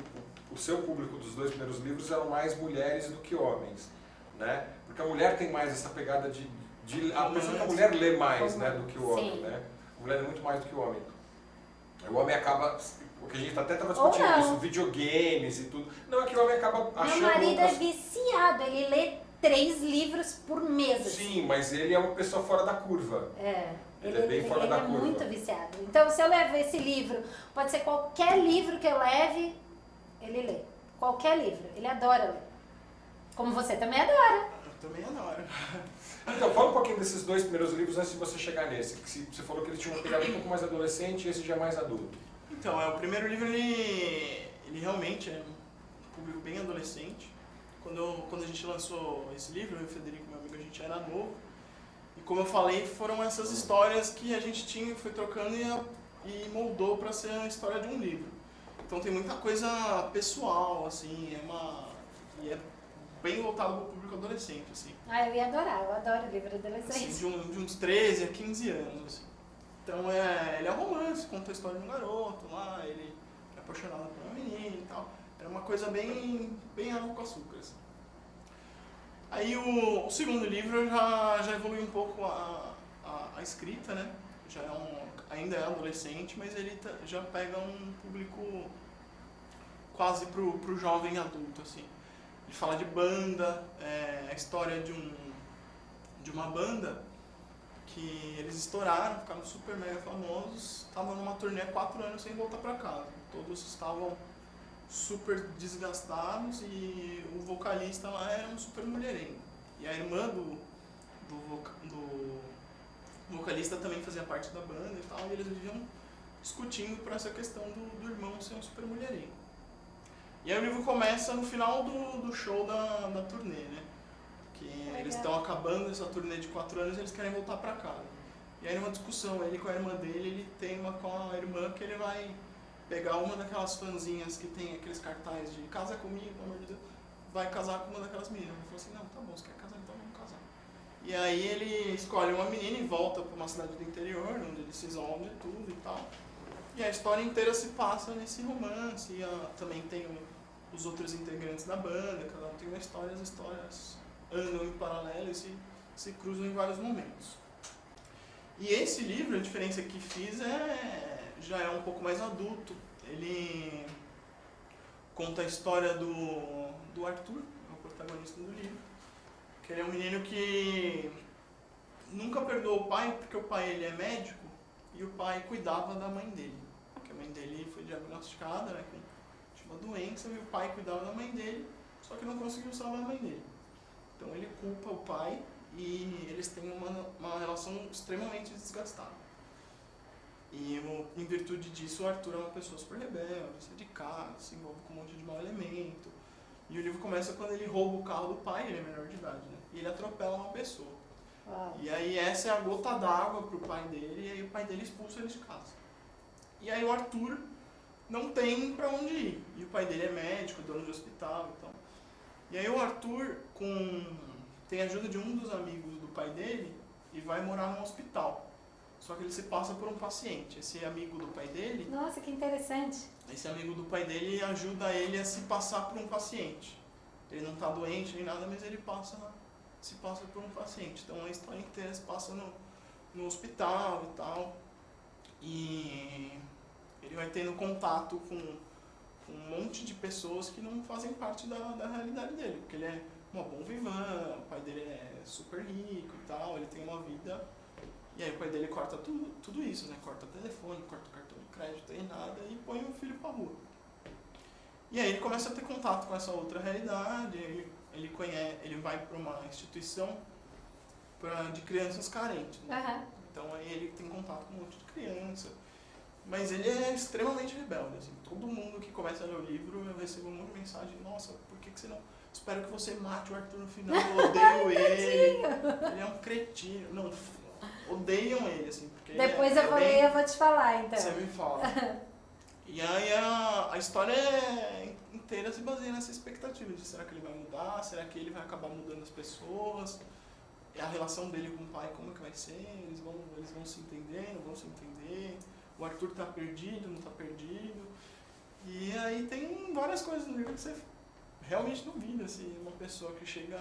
o seu público dos 2 primeiros livros eram mais mulheres do que homens, né? Porque a mulher tem mais essa pegada a pessoa que a mulher lê mais, né, do que o homem, né? A mulher é muito mais do que o homem. O homem acaba, o que a gente até estava discutindo isso, videogames e tudo. Não, é que o homem acaba achando... Meu marido é viciado, ele lê 3 livros por mês. Sim, mas ele é uma pessoa fora da curva. Ele é bem fora da curva. Ele é muito viciado. Então, se eu levo esse livro, pode ser qualquer livro que eu leve, ele lê. Qualquer livro. Ele adora ler. Como você também adora. Eu também adoro. Então, fala um pouquinho desses 2 primeiros livros antes de você chegar nesse. Que você falou que eles tinham uma pegada um pouco mais adolescente e esse já é mais adulto. Então, o primeiro livro, ele realmente é um público bem adolescente. Quando a gente lançou esse livro, eu e o Federico, meu amigo, a gente era novo. E como eu falei, foram essas histórias que a gente tinha, foi trocando e moldou para ser a história de um livro. Então tem muita coisa pessoal, assim, e é bem voltado para o público adolescente, assim. Ah, eu ia adorar, eu adoro livro adolescente. Assim, de uns 13 a 15 anos, assim. Então ele é um romance, conta a história de um garoto lá, ele é apaixonado por uma menina e tal. É uma coisa bem água com açúcar, assim. Aí o segundo livro já evolui um pouco a escrita, né? Ainda é adolescente, mas ele já pega um público quase pro jovem adulto, assim. Ele fala de banda, a história de uma banda que eles estouraram, ficaram super mega famosos, estavam numa turnê há 4 anos sem voltar pra casa. Todos estavam super desgastados e o vocalista lá era um super mulherengo. E a irmã do vocalista também fazia parte da banda e tal, e eles viviam discutindo por essa questão do irmão ser um super mulherengo. E aí o livro começa no final do show da turnê, né? Que eles estão acabando essa turnê de 4 anos e eles querem voltar pra casa. E aí numa discussão, ele com a irmã dele, ele tem uma com a irmã que ele vai pegar uma daquelas fãzinhas que tem aqueles cartazes de casa comigo, pelo amor de Deus, vai casar com uma daquelas meninas. Ele falou assim, não, tá bom, você quer casar, então vamos casar. E aí ele escolhe uma menina e volta para uma cidade do interior, onde eles se isolam de tudo e tal. E a história inteira se passa nesse romance, e também tem os outros integrantes da banda, cada um tem uma história, as histórias andam em paralelo e se cruzam em vários momentos. E esse livro, a diferença que fiz já é um pouco mais adulto. Ele conta a história do Arthur, é o protagonista do livro, que ele é um menino que nunca perdoou o pai, porque o pai ele é médico e o pai cuidava da mãe dele. Porque a mãe dele foi diagnosticada, né, com uma doença, e o pai cuidava da mãe dele, só que não conseguiu salvar a mãe dele. Então ele culpa o pai e eles têm uma relação extremamente desgastada. E em virtude disso, o Arthur é uma pessoa super rebelde, sai de casa, se envolve com um monte de mau elemento. E o livro começa quando ele rouba o carro do pai, ele é menor de idade, né? E ele atropela uma pessoa. Uau. E aí essa é a gota d'água pro pai dele, e aí o pai dele expulsa ele de casa. E aí o Arthur não tem pra onde ir. E o pai dele é médico, dono de hospital e tal. E aí o Arthur, tem a ajuda de um dos amigos do pai dele, e vai morar num hospital. Só que ele se passa por um paciente. Esse amigo do pai dele... Nossa, que interessante. Esse amigo do pai dele ajuda ele a se passar por um paciente. Ele não está doente nem nada, mas ele se passa por um paciente. Então a história inteira se passa no hospital e tal. E ele vai tendo contato com um monte de pessoas que não fazem parte da realidade dele. Porque ele é uma bon vivant, o pai dele é super rico e tal, ele tem uma vida... E aí o pai dele corta tudo isso, né? Corta o telefone, corta o cartão de crédito e nada, e põe o filho pra rua. E aí ele começa a ter contato com essa outra realidade, ele vai para uma instituição de crianças carentes, né? Uhum. Então aí ele tem contato com um monte de criança. Mas ele é extremamente rebelde, assim. Todo mundo que começa a ler o livro, eu recebo um monte de mensagem, nossa, por que você não... Espero que você mate o Arthur no final, eu odeio ele. Ele é um cretino. Não, odeiam ele, assim, porque Depois eu vou ler e eu vou te falar, então. Você me fala. E aí a história inteira se baseia nessa expectativa de será que ele vai mudar, será que ele vai acabar mudando as pessoas, e a relação dele com o pai, como é que vai ser, eles vão se entender, não vão se entender, o Arthur tá perdido, não tá perdido. E aí tem várias coisas no livro que você realmente duvida se uma pessoa que chega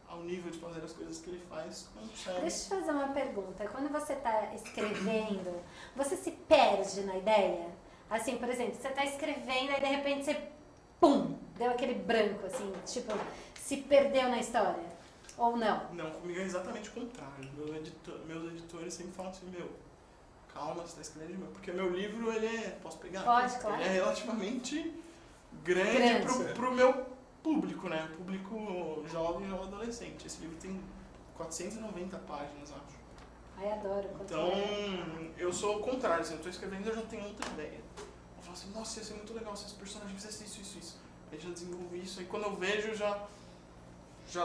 ao nível de fazer as coisas que ele faz, consegue. Deixa eu te fazer uma pergunta. Quando você está escrevendo, você se perde na ideia? Assim, por exemplo, você está escrevendo e de repente você, pum, deu aquele branco, assim, tipo, se perdeu na história? Ou não? Não, comigo é exatamente o contrário. Meus editores sempre falam assim, calma, você está escrevendo de novo. Porque meu livro, ele é... Posso pegar? Pode, claro. Ele é relativamente grande. Pro meu público, né? Público jovem e adolescente. Esse livro tem 490 páginas, acho. Ai, adoro. Então, eu sou o contrário, assim, eu estou escrevendo e eu já tenho outra ideia. assim, nossa, ia ser muito legal se esse personagem fizesse isso. Aí já desenvolvi isso, aí quando eu vejo, já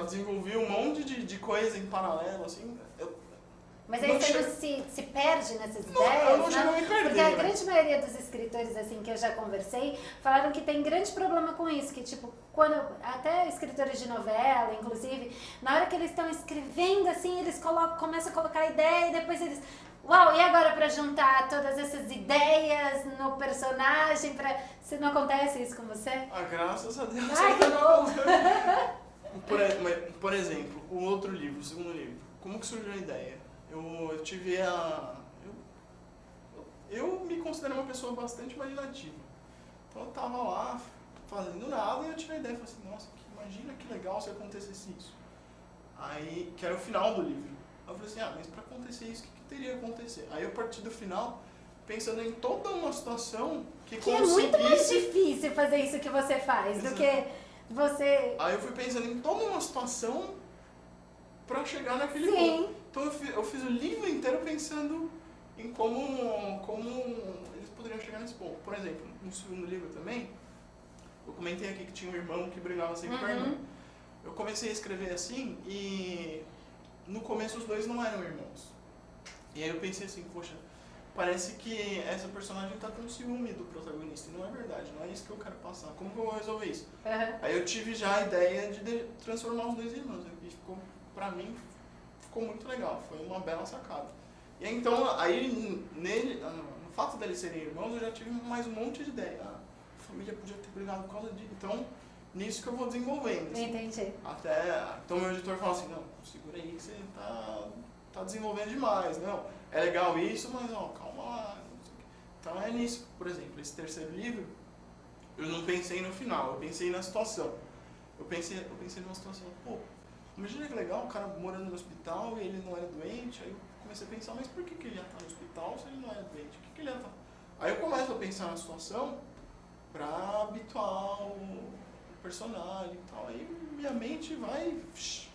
desenvolvi um monte de coisa em paralelo, assim. Mas aí você não se perde nessas ideias? Eu não chego a me perder. Porque a grande maioria dos escritores assim que eu já conversei falaram que tem grande problema com isso, que tipo, até escritores de novela, inclusive, na hora que eles estão escrevendo assim, eles começam a colocar ideia e depois eles... Uau, e agora para juntar todas essas ideias no personagem, se não acontece isso com você? Ah, graças a Deus. Ai, que bom! Por exemplo, o outro livro, o segundo livro, como que surgiu a ideia? Eu tive eu me considero uma pessoa bastante imaginativa. Então eu tava lá fazendo nada e eu tive a ideia, falei assim, nossa, imagina que legal se acontecesse isso. Aí, que era o final do livro. Aí eu falei assim, mas para acontecer isso, o que teria que acontecer? Aí eu parti do final, pensando em toda uma situação que conseguisse... é muito mais difícil fazer isso que você faz do que você... Aí eu fui pensando em toda uma situação para chegar naquele ponto. Então eu fiz o livro inteiro pensando em como eles poderiam chegar nesse ponto. Por exemplo, no segundo livro também, eu comentei aqui que tinha um irmão que brigava sempre com a irmã. Eu comecei a escrever assim e no começo os dois não eram irmãos. E aí eu pensei assim, poxa, parece que essa personagem tá com ciúme do protagonista. E não é verdade, não é isso que eu quero passar. Como que eu vou resolver isso? Aí eu tive já a ideia de transformar os dois irmãos. E ficou, pra mim, ficou muito legal. Foi uma bela sacada. E aí, então, no fato deles serem irmãos, eu já tive mais um monte de ideia. A família podia ter brigado por causa disso. Então, nisso que eu vou desenvolvendo. Assim. Entendi. Então meu editor fala assim, não, segura aí que você tá desenvolvendo demais, não. É legal isso, mas calma lá. Então é nisso. Por exemplo, esse terceiro livro, eu não pensei no final, eu pensei na situação. Eu pensei numa situação, imagina que legal, o cara morando no hospital e ele não era doente, aí eu comecei a pensar, mas por que ele ia estar no hospital se ele não era doente? O que ele ia estar? Aí eu começo a pensar na situação pra habituar o personagem e tal, aí minha mente vai longe.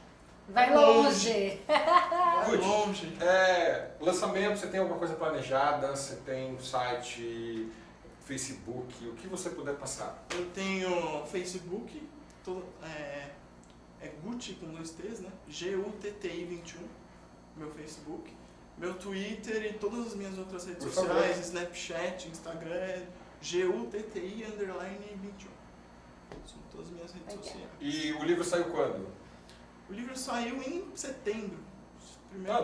Vai longe. Lançamento, você tem alguma coisa planejada? Você tem um site, Facebook, o que você puder passar? Eu tenho Facebook, é Gutti com 2 T's, né? GUTTI21, meu Facebook. Meu Twitter e todas as minhas outras redes sociais, Snapchat, Instagram, é GUTTI_21. São todas as minhas redes sociais. E o livro saiu quando? O livro saiu em setembro.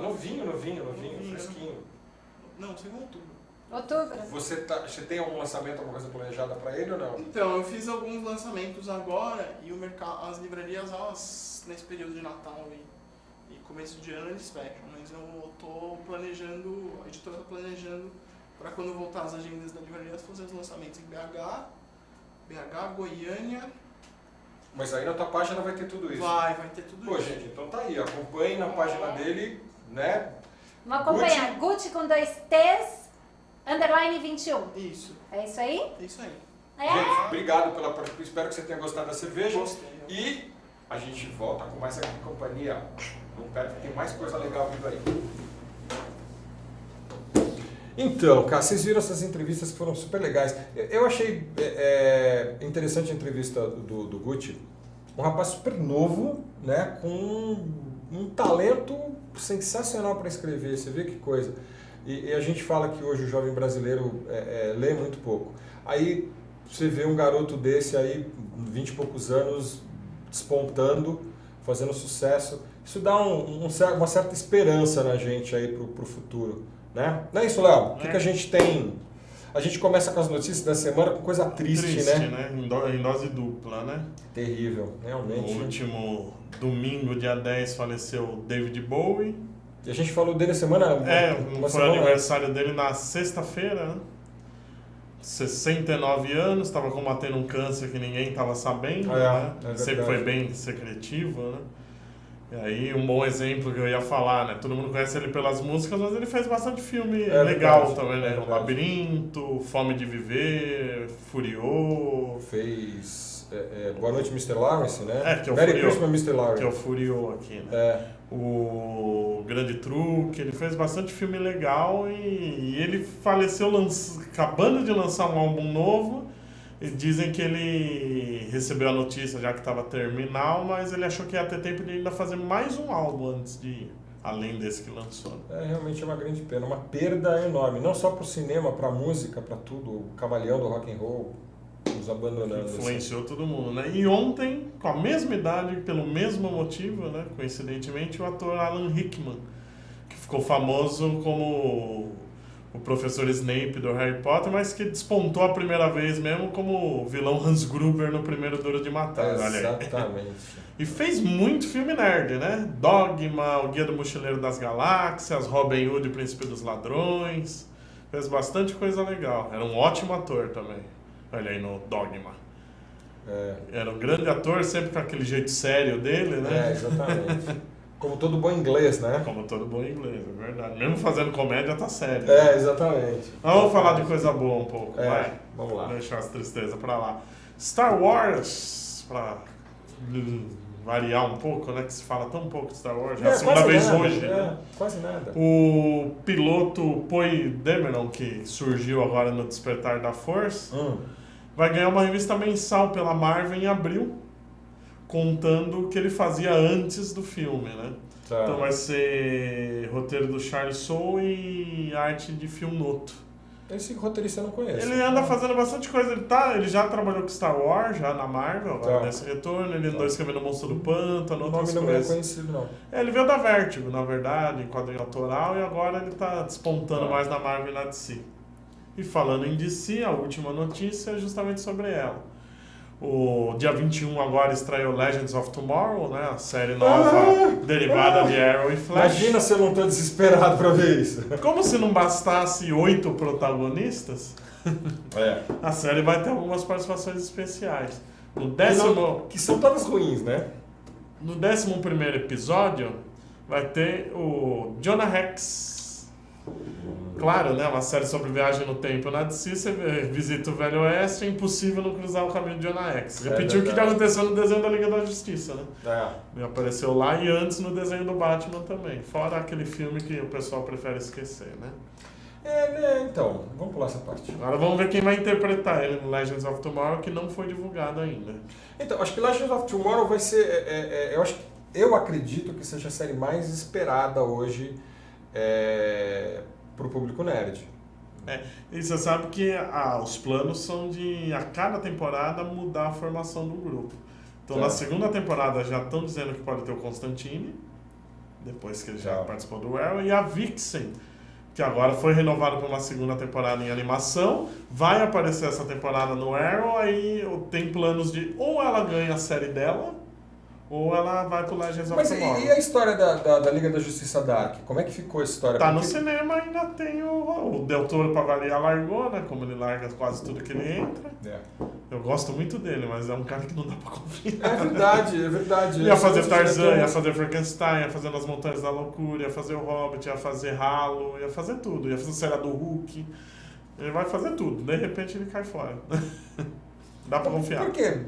Novinho, fresquinho. Não, saiu em outubro. Outubro. Você tem algum lançamento, alguma coisa planejada para ele ou não? Então, eu fiz alguns lançamentos agora e as livrarias, elas, nesse período de Natal e começo de ano, eles fecham. Mas eu tô planejando, a editora está planejando para quando voltar as agendas da livraria, fazer os lançamentos em BH, Goiânia. Mas aí na tua página vai ter tudo isso? Vai ter tudo isso. Pô, gente, então tá aí, acompanhe na página dele, né? Vamos acompanhar, Gucci com 2 T's, _21. Isso. É isso aí? É isso aí. Gente, obrigado pela participação, espero que você tenha gostado da cerveja. Gostei. E a gente volta com mais aqui companhia. Não perde, tem mais coisa legal vindo aí. Então, cara, vocês viram essas entrevistas que foram super legais. Eu achei interessante a entrevista do Gucci. Um rapaz super novo, né, com um talento sensacional para escrever. Você vê que coisa. E a gente fala que hoje o jovem brasileiro lê muito pouco. Aí você vê um garoto desse aí, 20 e poucos anos, despontando, fazendo sucesso. Isso dá uma certa esperança na gente aí pro futuro. Né? Não é isso, Léo? O que a gente tem? A gente começa com as notícias da semana com coisa triste, né? Em dose dupla, né? Terrível, realmente. No último domingo, dia 10, faleceu David Bowie. E a gente falou dele a semana... Foi o aniversário dele na sexta-feira, né? 69 anos, estava combatendo um câncer que ninguém estava sabendo, né? Sempre foi bem secretivo, né? E aí, um bom exemplo que eu ia falar, né? Todo mundo conhece ele pelas músicas, mas ele fez bastante filme legal também, né? O Labirinto, Fome de Viver, Furiô. Fez Boa Noite, Mr. Lawrence, né? Que é o Merry Furio, Christmas, Mr. Lawrence. que é o Furio aqui, né? É. O Grande Truque, ele fez bastante filme legal e ele faleceu acabando de lançar um álbum novo. E dizem que ele recebeu a notícia já que estava terminal, mas ele achou que ia ter tempo de ainda fazer mais um álbum antes de ir, além desse que lançou. Realmente é uma grande pena, uma perda enorme, não só para o cinema, para a música, para tudo, o camaleão do rock and roll nos abandonando. Influenciou todo mundo, né? E ontem, com a mesma idade, pelo mesmo motivo, né? Coincidentemente, o ator Alan Rickman, que ficou famoso como o professor Snape do Harry Potter, mas que despontou a primeira vez mesmo como o vilão Hans Gruber no primeiro Duro de Matar. Exatamente. E fez muito filme nerd, né? Dogma, O Guia do Mochileiro das Galáxias, Robin Hood, O Príncipe dos Ladrões. Fez bastante coisa legal. Era um ótimo ator também. Olha aí no Dogma. Era um grande ator, sempre com aquele jeito sério dele, né? Exatamente. Como todo bom inglês, né? Como todo bom inglês, é verdade. Mesmo fazendo comédia, tá sério. Exatamente. Mas vamos falar de coisa boa um pouco, vai. Vamos lá. Deixar as tristezas pra lá. Star Wars, pra variar um pouco, né? Que se fala tão pouco de Star Wars. Já é a segunda vez nada, hoje. Né? Quase nada. O piloto Poe Dameron, que surgiu agora no Despertar da Força, vai ganhar uma revista mensal pela Marvel em abril, contando o que ele fazia antes do filme, né? Tá. Então vai ser roteiro do Charles Soule e arte de Phil Noto. Esse roteirista eu não conheço. Ele anda fazendo bastante coisa. Ele já trabalhou com Star Wars, já na Marvel, agora nesse retorno. Ele andou escrevendo O Monstro do Pântano, outras coisas. O nome não é conhecido, não. Ele veio da Vertigo, na verdade, em quadrinho autoral, e agora ele tá despontando mais na Marvel e na DC. E falando em DC, a última notícia é justamente sobre ela. O dia 21 agora estreou Legends of Tomorrow, né? A série nova derivada de Arrow e Flash. Imagina se eu não tô desesperado pra ver isso. Como se não bastasse 8 protagonistas, a série vai ter algumas participações especiais. Que são todas ruins, né? No 11º episódio vai ter o Jonah Hex. Claro, né? Uma série sobre viagem no tempo na DC, você visita o Velho Oeste, é impossível não cruzar o caminho de Jonah Hex. Repetiu o que já aconteceu no desenho da Liga da Justiça, né? Ele apareceu lá e antes no desenho do Batman também. Fora aquele filme que o pessoal prefere esquecer, né? Então, vamos pular essa parte. Agora vamos ver quem vai interpretar ele no Legends of Tomorrow, que não foi divulgado ainda. Então, acho que Legends of Tomorrow vai ser... eu acredito que seja a série mais esperada hoje para o público nerd. E você sabe que os planos são de, a cada temporada, mudar a formação do grupo. Então, na segunda temporada já estão dizendo que pode ter o Constantine, depois que ele já participou do Arrow, e a Vixen, que agora foi renovado para uma segunda temporada em animação, vai aparecer essa temporada no Arrow, aí tem planos de ou ela ganha a série dela, ou ela vai pro Legends of Tomorrow. Mas e a história da Liga da Justiça Dark? Como é que ficou a história? Tá no cinema, ainda tem o Del Toro, pra variar, largou, né? Como ele larga quase tudo que ele entra. Eu gosto muito dele, mas é um cara que não dá pra confiar. É verdade. Ia fazer Tarzan, ia fazer Frankenstein, ia fazer Nas Montanhas da Loucura, ia fazer o Hobbit, ia fazer Halo, ia fazer tudo. Ia fazer a série do Hulk. Ele vai fazer tudo. De repente ele cai fora. Dá pra confiar. Por quê?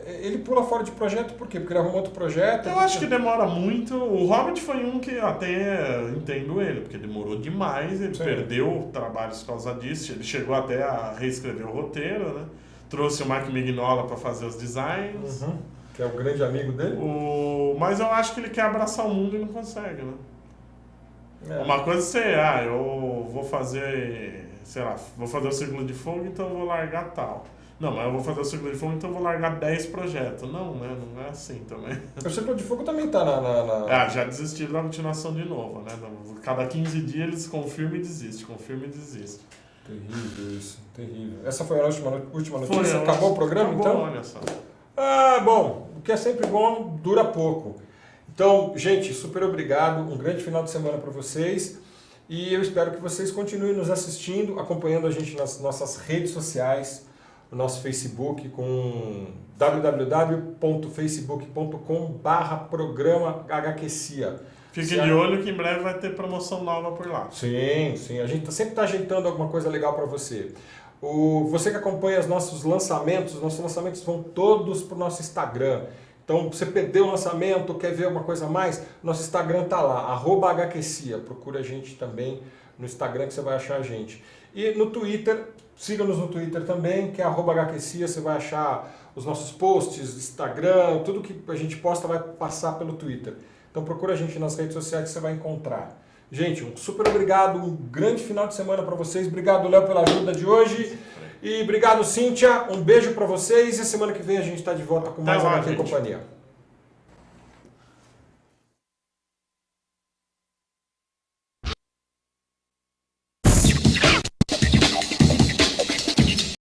Ele pula fora de projeto por quê? Porque ele arrumou outro projeto? Eu acho que demora muito. O Hobbit foi um que até entendo ele, porque demorou demais, ele perdeu trabalhos por causa disso, ele chegou até a reescrever o roteiro, né? Trouxe o Mark Mignola para fazer os designs. Que é o grande amigo dele. Mas eu acho que ele quer abraçar o mundo e não consegue, né? Uma coisa é ser, eu vou fazer, sei lá, vou fazer o Círculo de Fogo, então eu vou largar tal. Não, mas eu vou fazer o Círculo de Fogo, então eu vou largar 10 projetos. Não, né? Não é assim também. O Círculo de Fogo também tá na... já desistiram da continuação de novo, né? Cada 15 dias eles confirmam e desistem, Terrível isso, terrível. Essa foi a última notícia? Foi, acabou o programa, então? Olha só. Bom, o que é sempre bom, dura pouco. Então, gente, super obrigado, um grande final de semana para vocês. E eu espero que vocês continuem nos assistindo, acompanhando a gente nas nossas redes sociais, no nosso Facebook com www.facebook.com/programa HQcia. Fiquem de olho que em breve vai ter promoção nova por lá. Sim, a gente sempre está ajeitando alguma coisa legal para você. Você que acompanha os nossos lançamentos vão todos para o nosso Instagram. Então, você perdeu o lançamento, quer ver alguma coisa a mais? Nosso Instagram tá lá, @hquecia. Procura a gente também no Instagram que você vai achar a gente. E no Twitter, siga-nos no Twitter também, que é @hquecia. Você vai achar os nossos posts, Instagram, tudo que a gente posta vai passar pelo Twitter. Então, procura a gente nas redes sociais que você vai encontrar. Gente, um super obrigado, um grande final de semana para vocês. Obrigado, Léo, pela ajuda de hoje. E obrigado, Cíntia. Um beijo para vocês. E semana que vem a gente está de volta com mais HQ Companhia.